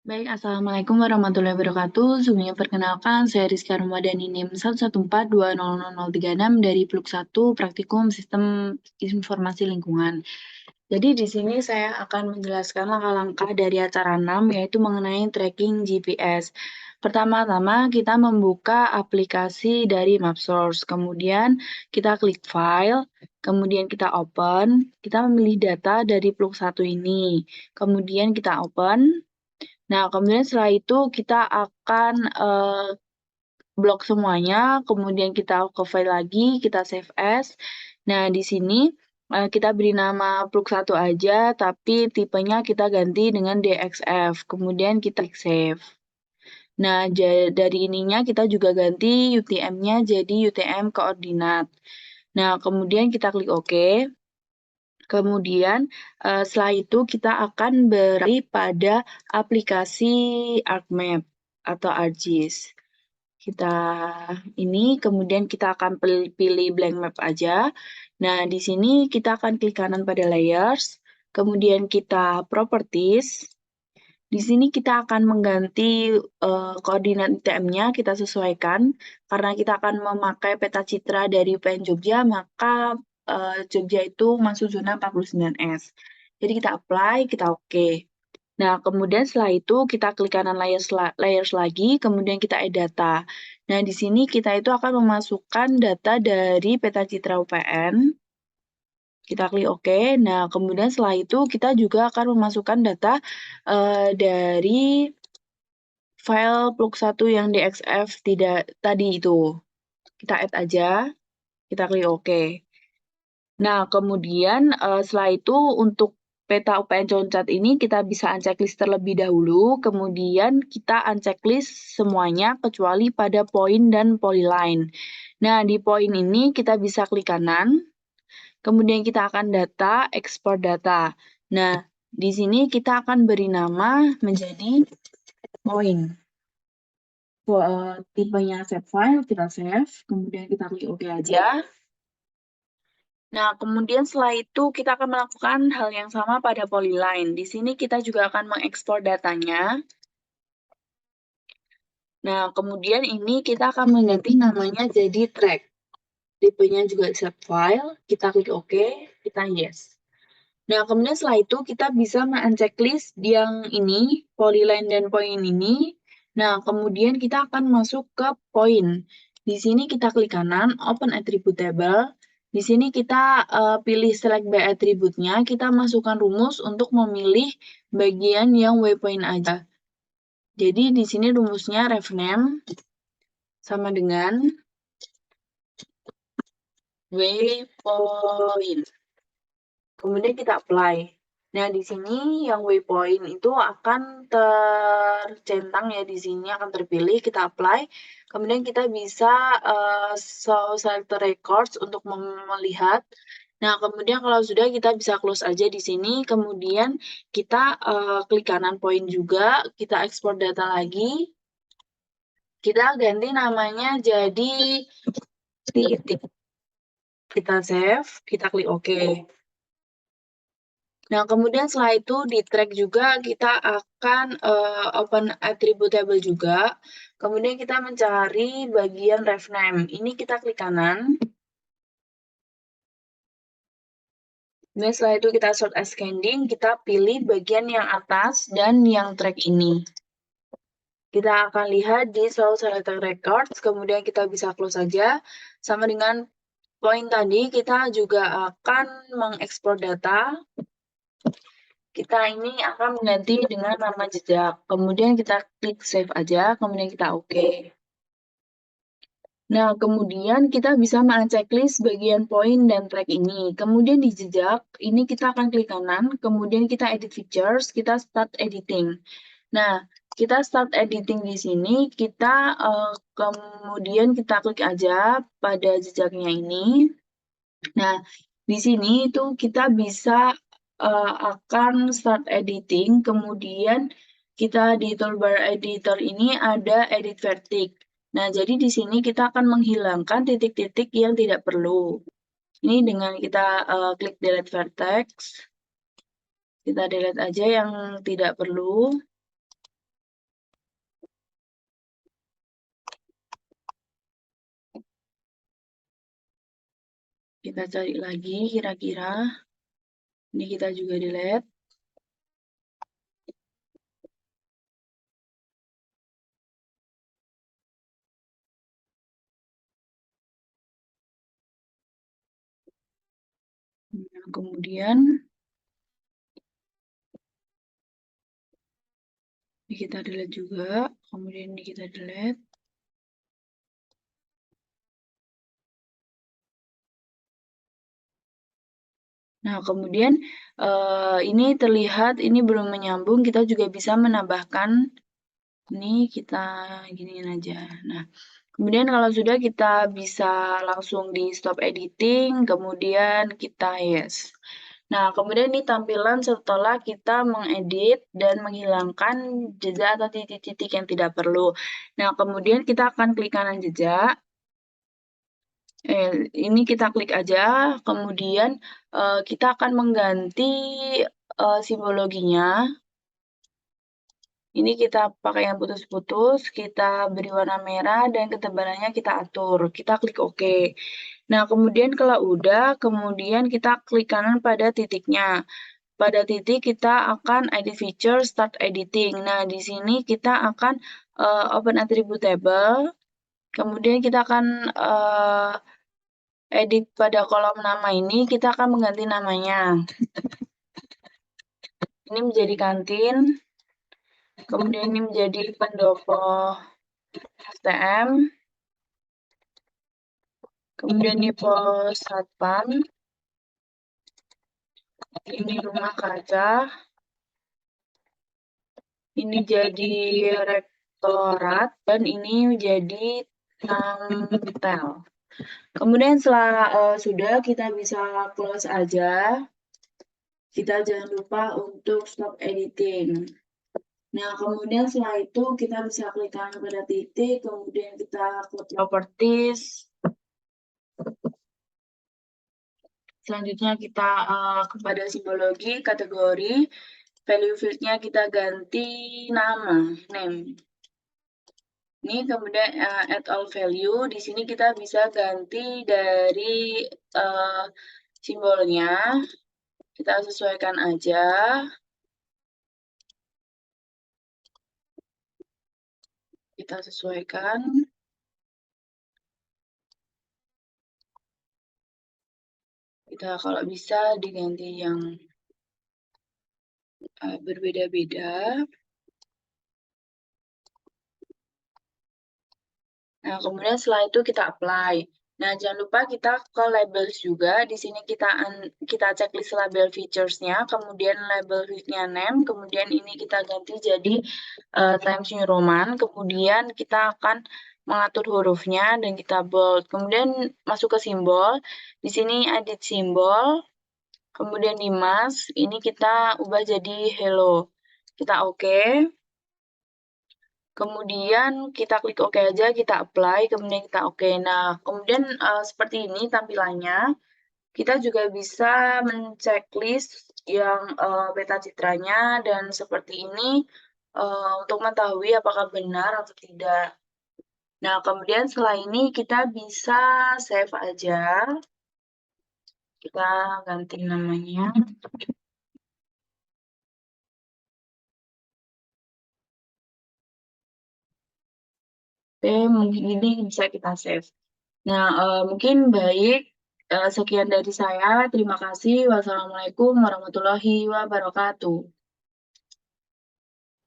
Baik, Assalamualaikum warahmatullahi wabarakatuh. Sebelumnya perkenalkan, saya Rizka Ramadhani NIM 114200036 dari Pluk 1 Praktikum Sistem Informasi Lingkungan. Jadi di sini saya akan menjelaskan langkah-langkah dari acara 6, yaitu mengenai tracking GPS. Pertama-tama kita membuka aplikasi dari MapSource, kemudian kita klik File, kemudian kita open, kita memilih data dari Pluk 1 ini, kemudian kita open. Nah, kemudian setelah itu kita akan, blok semuanya, kemudian kita ke file lagi, kita save as. Nah, di sini, kita beri nama plug 1 aja, tapi tipenya kita ganti dengan DXF, kemudian kita klik save. Nah, dari ininya kita juga ganti UTM-nya jadi UTM koordinat. Nah, kemudian kita klik OK. Kemudian, setelah itu kita akan beralih pada aplikasi ArcMap atau ArcGIS. Kita kemudian kita akan pilih blank map aja. Nah, di sini kita akan klik kanan pada layers, kemudian kita properties. Di sini kita akan mengganti koordinat UTM-nya, kita sesuaikan. Karena kita akan memakai peta citra dari UPN Jogja, maka Jogja itu masuk zona 49S. Jadi kita apply, kita oke. Nah, kemudian setelah itu kita klik kanan layers lagi, kemudian kita add data. Nah, di sini kita itu akan memasukkan data dari peta citra UPN. Kita klik OK. Nah, kemudian setelah itu kita juga akan memasukkan data dari file plug 1 yang DXF tadi itu. Kita add aja, kita klik OK. Nah, kemudian setelah itu untuk peta UPN Concat ini kita bisa unchecklist terlebih dahulu, kemudian kita unchecklist semuanya kecuali pada poin dan polyline. Nah, di poin ini kita bisa klik kanan, kemudian kita akan ekspor data. Nah, di sini kita akan beri nama menjadi poin. Tipenya save file, kita save, kemudian kita klik OK aja. Nah, kemudian setelah itu kita akan melakukan hal yang sama pada polyline. Di sini kita juga akan mengekspor datanya. Nah, kemudian ini kita akan mengganti namanya jadi track. Tipenya juga save file, kita klik OK, kita yes. Nah, kemudian setelah itu kita bisa men-checklist yang ini, polyline dan point ini. Nah, kemudian kita akan masuk ke point. Di sini kita klik kanan, open attribute table. Di sini kita pilih select by attribute-nya, kita masukkan rumus untuk memilih bagian yang waypoint aja. Jadi di sini rumusnya ref name sama dengan waypoint. Kemudian kita apply. Nah, di sini yang waypoint itu akan tercentang ya, di sini akan terpilih, kita apply. Kemudian kita bisa show selector records untuk melihat. Nah, kemudian kalau sudah kita bisa close aja di sini. Kemudian kita klik kanan point juga, kita ekspor data lagi. Kita ganti namanya jadi titik. Kita save, kita klik OK. Nah, kemudian setelah itu di track juga kita akan open attribute table juga. Kemudian kita mencari bagian ref name. Ini kita klik kanan. Kemudian setelah itu kita sort ascending, kita pilih bagian yang atas dan yang track ini. Kita akan lihat di show selector records, kemudian kita bisa close saja. Sama dengan poin tadi, kita juga akan mengekspor data. Kita ini akan mengganti dengan nama jejak. Kemudian kita klik save aja, kemudian kita OK. Nah, kemudian kita bisa men-checklist bagian poin dan track ini. Kemudian di jejak, ini kita akan klik kanan, kemudian kita edit features, kita start editing. Nah, kita start editing di sini, kita kemudian kita klik aja pada jejaknya ini. Nah, di sini itu kita bisa akan start editing, kemudian kita di toolbar editor ini ada edit vertex. Nah, jadi di sini kita akan menghilangkan titik-titik yang tidak perlu. Ini dengan kita klik delete vertex, kita delete aja yang tidak perlu. Kita cari lagi kira-kira. Ini kita juga delete. Nah, kemudian ini kita delete juga. Kemudian ini kita delete. Nah, kemudian ini terlihat ini belum menyambung, kita juga bisa menambahkan, ini kita giniin aja. Nah, kemudian kalau sudah kita bisa langsung di stop editing, kemudian kita yes. Nah, kemudian ini tampilan setelah kita mengedit dan menghilangkan jejak atau titik-titik yang tidak perlu. Nah, kemudian kita akan klik kanan jejak. Ini kita klik aja, kemudian kita akan mengganti simbologinya. Ini kita pakai yang putus-putus, kita beri warna merah dan ketebalannya kita atur. Kita klik OK. Nah, kemudian kalau udah, kemudian kita klik kanan pada titiknya. Pada titik kita akan edit feature, start editing. Nah, di sini kita akan open attribute table. Kemudian kita akan edit pada kolom nama ini, kita akan mengganti namanya. Ini menjadi kantin. Kemudian ini menjadi pendopo STM. Kemudian ini pos satpam. Ini rumah kaca. Ini jadi rektorat dan ini menjadi tampel. Kemudian setelah sudah, kita bisa close aja. Kita jangan lupa untuk stop editing. Nah, kemudian setelah itu kita bisa klik kanan pada titik, kemudian kita klik properties. Selanjutnya kita kepada simbologi, kategori, value field-nya kita ganti nama, name. Ini kemudian add all value, di sini kita bisa ganti dari simbolnya, kita sesuaikan aja. Kita sesuaikan. Kita kalau bisa diganti yang berbeda-beda. Nah, kemudian setelah itu kita apply. Nah, jangan lupa kita ke labels juga. Di sini kita checklist label features-nya, kemudian label field-nya name, kemudian ini kita ganti jadi Times New Roman, kemudian kita akan mengatur hurufnya dan kita bold. Kemudian masuk ke simbol. Di sini edit simbol. Kemudian di mask, ini kita ubah jadi hello. Kita oke. Kemudian kita klik OK aja, kita apply, kemudian kita OK. Nah, kemudian seperti ini tampilannya. Kita juga bisa menceklis yang peta citranya dan seperti ini untuk mengetahui apakah benar atau tidak. Nah, kemudian setelah ini kita bisa save aja. Kita ganti namanya. Oke, mungkin ini bisa kita save. Nah, mungkin baik. Sekian dari saya. Terima kasih. Wassalamualaikum warahmatullahi wabarakatuh.